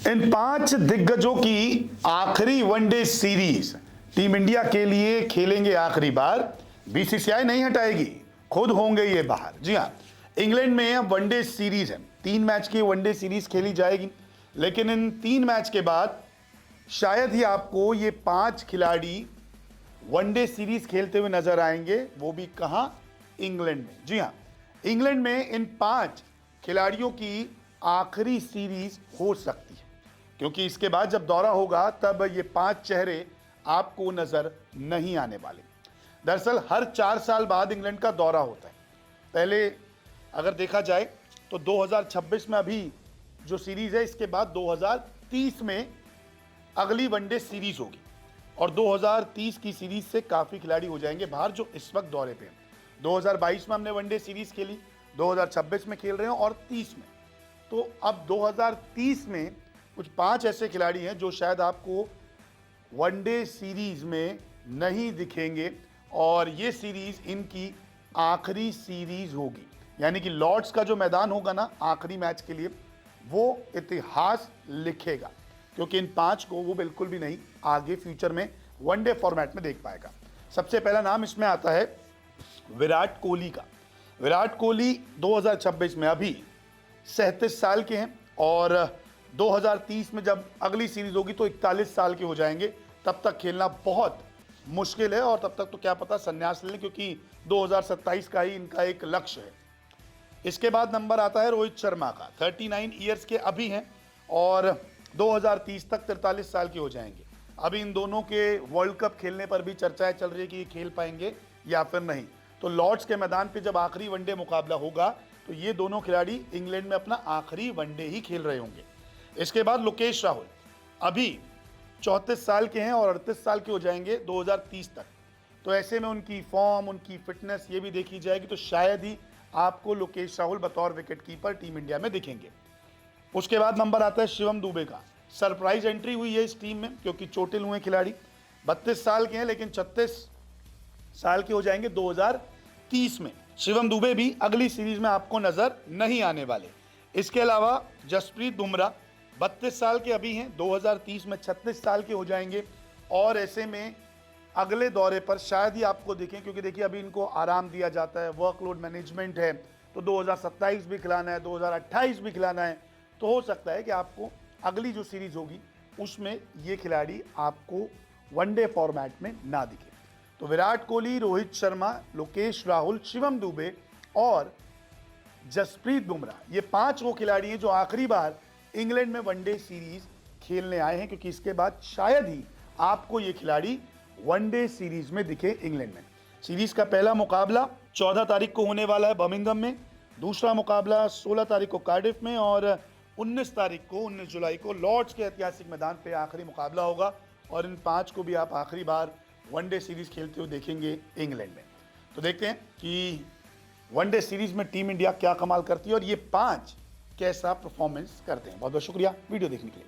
इन 5 दिग्गजों की आखिरी वनडे सीरीज टीम इंडिया के लिए खेलेंगे आखिरी बार। बीसीसीआई नहीं हटाएगी, खुद होंगे ये बाहर। जी हाँ, इंग्लैंड में अब वनडे सीरीज है, 3 मैच की वनडे सीरीज खेली जाएगी। लेकिन इन 3 मैच के बाद शायद ही आपको ये 5 खिलाड़ी वनडे सीरीज खेलते हुए नजर आएंगे, वो भी कहां? इंग्लैंड में। जी हां, इंग्लैंड में इन 5 खिलाड़ियों की आखिरी सीरीज हो सकती है, क्योंकि इसके बाद जब दौरा होगा तब ये 5 चेहरे आपको नजर नहीं आने वाले। दरअसल हर 4 साल बाद इंग्लैंड का दौरा होता है। पहले अगर देखा जाए तो 2026 में अभी जो सीरीज है, इसके बाद 2030 में अगली वनडे सीरीज होगी और 2030 की सीरीज से काफी खिलाड़ी हो जाएंगे बाहर जो इस वक्त दौरे पे हैं। 2022 में हमने वनडे सीरीज खेली, 2026 में खेल रहे हैं और 30 में। तो अब 2030 में कुछ 5 ऐसे खिलाड़ी हैं जो शायद आपको वनडे सीरीज में नहीं दिखेंगे और ये सीरीज इनकी आखिरी सीरीज होगी। यानी कि लॉर्ड्स का जो मैदान होगा ना आखिरी मैच के लिए, वो इतिहास लिखेगा, क्योंकि इन 5 को वो बिल्कुल भी नहीं आगे फ्यूचर में वनडे फॉर्मेट में देख पाएगा। सबसे पहला नाम इसमें आता है विराट कोहली का। विराट कोहली 2026 में अभी 37 साल के हैं और 2030 में जब अगली सीरीज होगी तो 41 साल के हो जाएंगे। तब तक खेलना बहुत मुश्किल है और तब तक तो क्या पता संन्यास ले लें, क्योंकि 2027 का ही इनका एक लक्ष्य है। इसके बाद नंबर आता है रोहित शर्मा का। 39 ईयर्स के अभी हैं और 2030 तक 43 साल के हो जाएंगे। अभी इन दोनों के वर्ल्ड कप खेलने पर भी चर्चाएं चल रही है कि ये खेल पाएंगे या फिर नहीं। तो लॉर्ड्स के मैदान पे जब आखिरी वनडे मुकाबला होगा तो ये दोनों खिलाड़ी इंग्लैंड में अपना आखिरी वनडे ही खेल रहे होंगे। इसके बाद लोकेश राहुल अभी 34 साल के हैं और 38 साल के हो जाएंगे 2030 तक। तो ऐसे में उनकी फॉर्म, उनकी फिटनेस ये भी देखी जाएगी, तो शायद ही आपको लोकेश राहुल बतौर विकेट कीपर टीम इंडिया में दिखेंगे। उसके बाद नंबर आता है शिवम दुबे का। सरप्राइज एंट्री हुई है इस टीम में, क्योंकि चोटिल हुए खिलाड़ी 32 साल के हैं लेकिन 36 साल के हो जाएंगे 2030 में। शिवम दुबे भी अगली सीरीज में आपको नजर नहीं आने वाले। इसके अलावा जसप्रीत बुमराह 32 साल के अभी हैं, 2030 में 36 साल के हो जाएंगे और ऐसे में अगले दौरे पर शायद ही आपको दिखें, क्योंकि देखिए अभी इनको आराम दिया जाता है, वर्कलोड मैनेजमेंट है, तो 2027 भी खिलाना है, 2028 भी खिलाना है। तो हो सकता है कि आपको अगली जो सीरीज होगी उसमें ये खिलाड़ी आपको वनडे फॉर्मेट में ना दिखे। तो विराट कोहली, रोहित शर्मा, लोकेश राहुल, शिवम दुबे और जसप्रीत बुमराह, ये 5 वो खिलाड़ी हैं जो आखिरी बार इंग्लैंड में वनडे सीरीज खेलने आए हैं, क्योंकि इसके बाद शायद ही आपको ये खिलाड़ी वनडे सीरीज में दिखे इंग्लैंड में। सीरीज का पहला मुकाबला 14 तारीख को होने वाला है बर्मिंघम में, दूसरा मुकाबला 16 तारीख को कार्डिफ में और 19 जुलाई को लॉर्ड्स के ऐतिहासिक मैदान पे आखिरी मुकाबला होगा। और इन 5 को भी आप आखिरी बार वनडे सीरीज खेलते हुए देखेंगे इंग्लैंड में। तो देखते हैं कि वनडे सीरीज में टीम इंडिया क्या कमाल करती है और ये 5 कैसा परफॉर्मेंस करते हैं। बहुत बहुत शुक्रिया वीडियो देखने के लिए।